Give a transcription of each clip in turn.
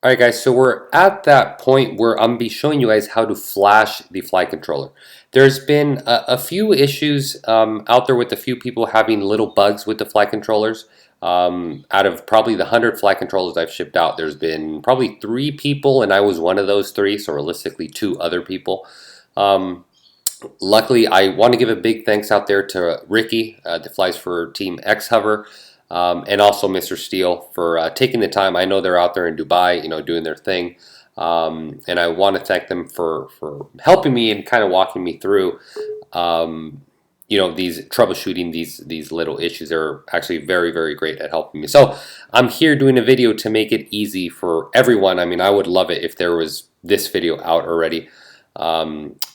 Alright guys, so we're at that point where I'm going to be showing you guys how to flash the flight controller. There's been a few issues out there with a few people having little bugs with the flight controllers. Out of probably the 100 flight controllers I've shipped out, there's been probably 3 people, and I was one of those 3, so realistically 2 other people. Luckily, I want to give a big thanks out there to Ricky that flies for Team X Hover. And also Mr. Steele for taking the time. I know they're out there in Dubai, doing their thing, and I want to thank them for helping me and kind of walking me through, these troubleshooting these little issues. They're actually very, very great at helping me. So I'm here doing a video to make it easy for everyone. I mean, I would love it if there was this video out already.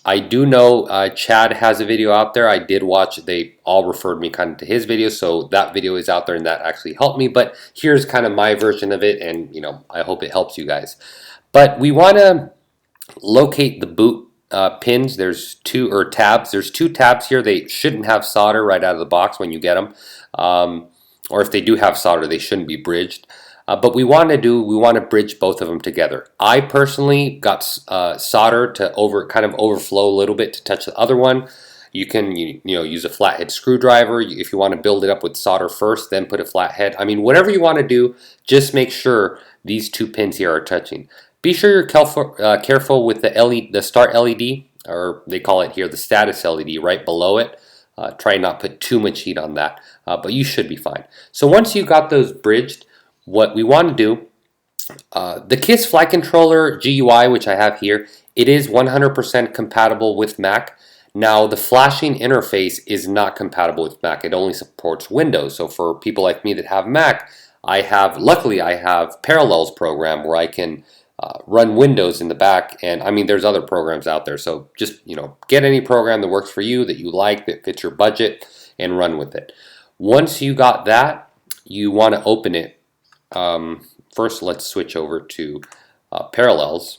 I do know Chad has a video out there. I did watch. They all referred me kind of to his video, so that video is out there and that actually helped me. But here's kind of my version of it, and I hope it helps you guys. But we want to locate the boot pins. There's 2 tabs. There's 2 tabs here. They shouldn't have solder right out of the box when you get them, or if they do have solder, they shouldn't be bridged. But we want to bridge both of them together. I personally got solder to kind of overflow a little bit to touch the other one. You can use a flathead screwdriver if you want to build it up with solder first, then put a flathead. I mean, whatever you want to do, just make sure these 2 pins here are touching. Be sure you're careful with the start LED, or they call it here the status LED, right below it. Try not put too much heat on that, but you should be fine. So once you got those bridged, what we want to do, the KISS flight controller GUI, which I have here, it is 100% compatible with Mac. Now the flashing interface is not compatible with Mac. It only supports Windows. So for people like me that have Mac, luckily I have Parallels program where I can run Windows in the back, and I mean there's other programs out there. So just get any program that works for you, that you like, that fits your budget, and run with it. Once you got that, you want to open it. First, let's switch over to Parallels.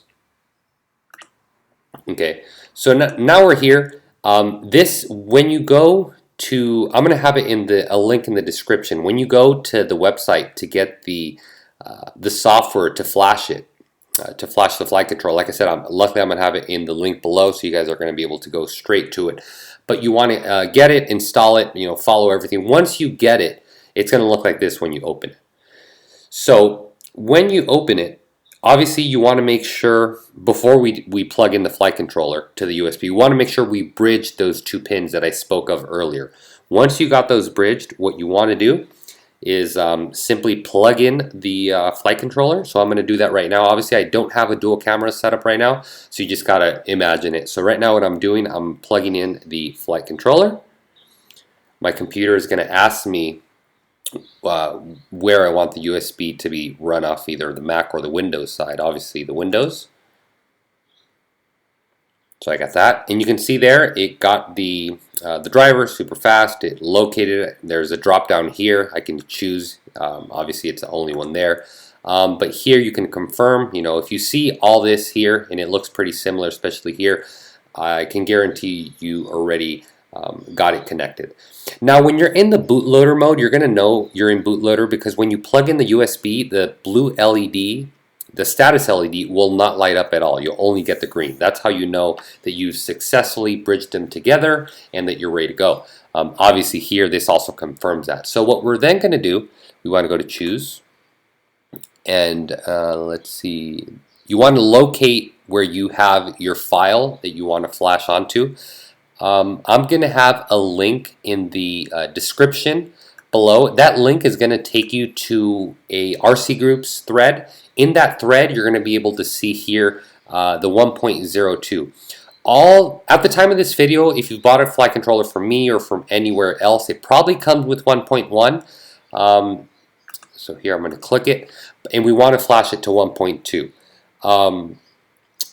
Okay, so now we're here. When you go to, I'm going to have it in a link in the description. When you go to the website to get the software to flash it, to flash the flight control, like I said, luckily I'm going to have it in the link below, so you guys are going to be able to go straight to it. But you want to get it, install it, follow everything. Once you get it, it's going to look like this when you open it. So when you open it, obviously you want to make sure, before we plug in the flight controller to the USB, you want to make sure we bridge those 2 pins that I spoke of earlier. Once you got those bridged, what you want to do is simply plug in the flight controller. So I'm going to do that right now. Obviously I don't have a dual camera set up right now, so you just got to imagine it. So right now what I'm doing, I'm plugging in the flight controller. My computer is going to ask me where I want the USB to be run off, either the Mac or the Windows side. Obviously the Windows. So I got that, and you can see there it got the driver super fast. It located it. There's a drop down here. I can choose. Obviously it's the only one there, but here you can confirm. If you see all this here and it looks pretty similar, especially here, I can guarantee you already got it connected. Now when you're in the bootloader mode, you're going to know you're in bootloader because when you plug in the USB, the blue LED, the status LED, will not light up at all. You'll only get the green. That's how you know that you've successfully bridged them together and that you're ready to go. Obviously here this also confirms that. So what we're then going to do, we want to go to choose, and let's see, you want to locate where you have your file that you want to flash onto. I'm going to have a link in the description below. That link is going to take you to a RCGroups thread. In that thread, you're going to be able to see here the 1.02. At the time of this video, if you bought a flight controller from me or from anywhere else, it probably comes with 1.1. So here I'm going to click it, and we want to flash it to 1.2.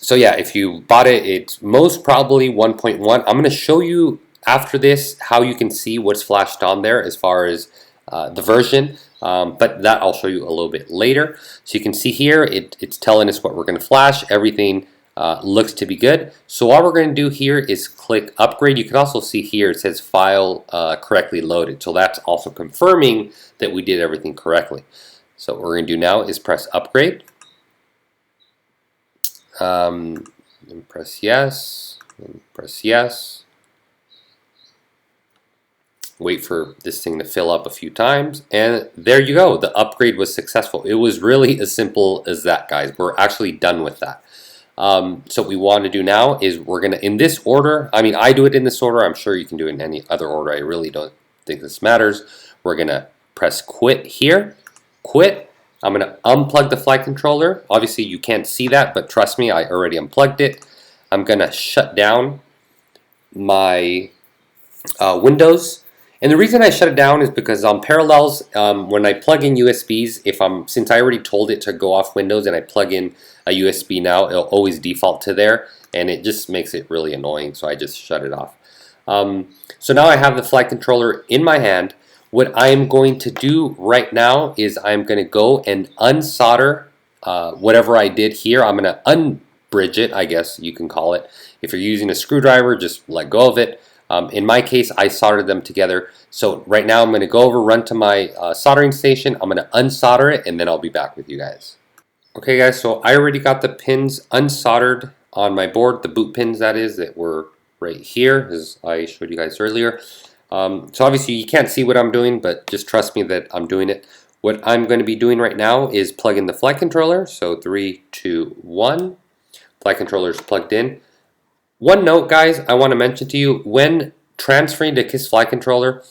So yeah, if you bought it, it's most probably 1.1. I'm going to show you after this how you can see what's flashed on there as far as the version, but that I'll show you a little bit later. So you can see here, it's telling us what we're going to flash. Everything looks to be good. So all we're going to do here is click upgrade. You can also see here it says file correctly loaded. So that's also confirming that we did everything correctly. So what we're going to do now is press upgrade. And press yes, and press yes. Wait for this thing to fill up a few times, and there you go. The upgrade was successful. It was really as simple as that, guys. We're actually done with that. So what we want to do now is we're going to, in this order, I mean, I do it in this order. I'm sure you can do it in any other order. I really don't think this matters. We're going to press quit here. Quit. I'm going to unplug the flight controller. Obviously, you can't see that, but trust me, I already unplugged it. I'm going to shut down my Windows. And the reason I shut it down is because on Parallels, when I plug in USBs, since I already told it to go off Windows and I plug in a USB now, it'll always default to there, and it just makes it really annoying, so I just shut it off. So now I have the flight controller in my hand. What I'm going to do right now is I'm going to go and unsolder whatever I did here. I'm going to unbridge it, I guess you can call it. If you're using a screwdriver, just let go of it. In my case, I soldered them together. So right now I'm going to go over, run to my soldering station. I'm going to unsolder it, and then I'll be back with you guys. Okay guys, so I already got the pins unsoldered on my board, the boot pins that is, that were right here, as I showed you guys earlier. So obviously you can't see what I'm doing, but just trust me that I'm doing it. What I'm going to be doing right now is plug in the flight controller. So 3, 2, 1. Flight controller is plugged in. One note, guys, I want to mention to you, when transferring to KISS flight controller,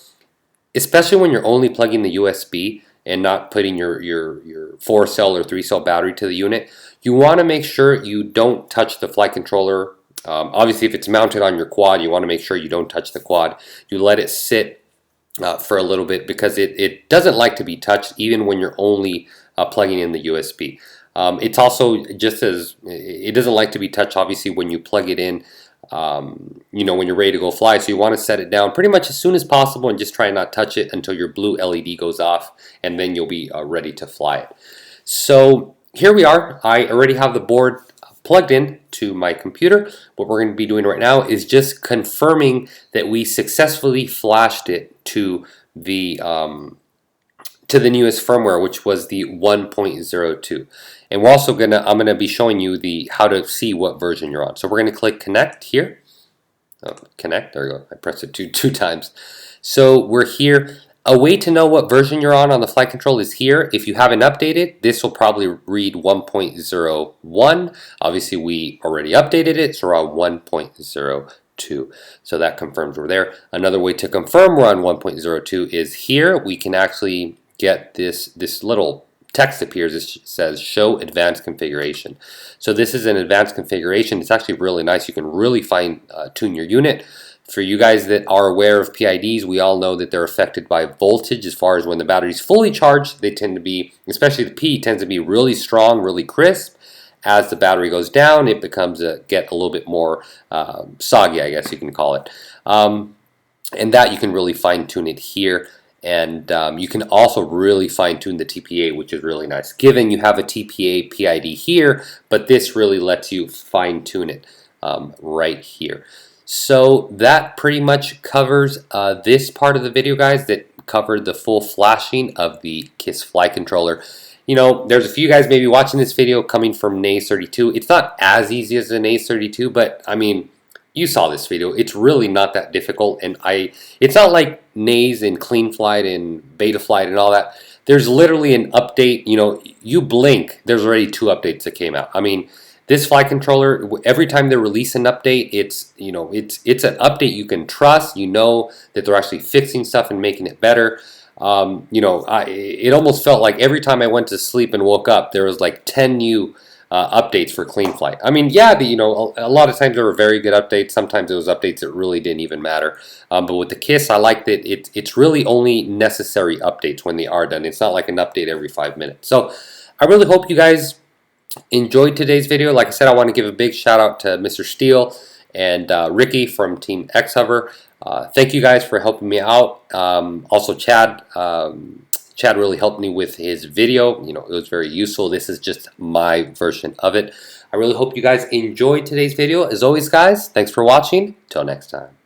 especially when you're only plugging the USB and not putting your 4-cell or 3-cell battery to the unit, you want to make sure you don't touch the flight controller. Obviously, if it's mounted on your quad, you want to make sure you don't touch the quad. You let it sit for a little bit because it doesn't like to be touched, even when you're only plugging in the USB. It's also just as it doesn't like to be touched, obviously, when you plug it in, you know, when you're ready to go fly. So you want to set it down pretty much as soon as possible and just try not touch it until your blue LED goes off, and then you'll be ready to fly it. So here we are. I already have the board plugged in to my computer. What we're going to be doing right now is just confirming that we successfully flashed it to the newest firmware, which was the 1.02. And we're also I'm gonna be showing you how to see what version you're on. So we're gonna click connect here. Oh, connect, there we go. I pressed it two times. So we're here. A way to know what version you're on the flight control is here. If you haven't updated, this will probably read 1.01. Obviously, we already updated it, so we're on 1.02. So that confirms we're there. Another way to confirm we're on 1.02 is here. We can actually get this little text appears. It says show advanced configuration. So this is an advanced configuration. It's actually really nice. You can really fine tune your unit. For you guys that are aware of PIDs, we all know that they're affected by voltage. As far as when the battery's fully charged, they tend to be, especially the P, tends to be really strong, really crisp. As the battery goes down, it becomes get a little bit more soggy, I guess you can call it. And that you can really fine tune it here. And you can also really fine-tune the TPA, which is really nice. Given you have a TPA PID here, but this really lets you fine-tune it right here. So that pretty much covers this part of the video, guys, that covered the full flashing of the KISS flight controller. You know, there's a few guys maybe watching this video coming from NAS 32. It's not as easy as the NAS 32, but I mean, you saw this video. It's really not that difficult, and it's not like NAS and Clean Flight and Betaflight and all that. There's literally an update. You know, you blink, there's already 2 updates that came out. I mean, this flight controller, every time they release an update, it's an update you can trust. You know that they're actually fixing stuff and making it better. You know, it almost felt like every time I went to sleep and woke up, there was like 10 new updates for Clean Flight. I mean, yeah, you know, a lot of times there were very good updates. Sometimes it was updates that really didn't even matter. But with the KISS, I like that it's really only necessary updates when they are done. It's not like an update every 5 minutes. So I really hope you guys enjoyed today's video. Like I said, I want to give a big shout out to Mr. Steele and Ricky from Team X-Hover. Thank you guys for helping me out. Also Chad. Chad really helped me with his video. You know, it was very useful. This is just my version of it. I really hope you guys enjoyed today's video. As always, guys, thanks for watching. Till next time.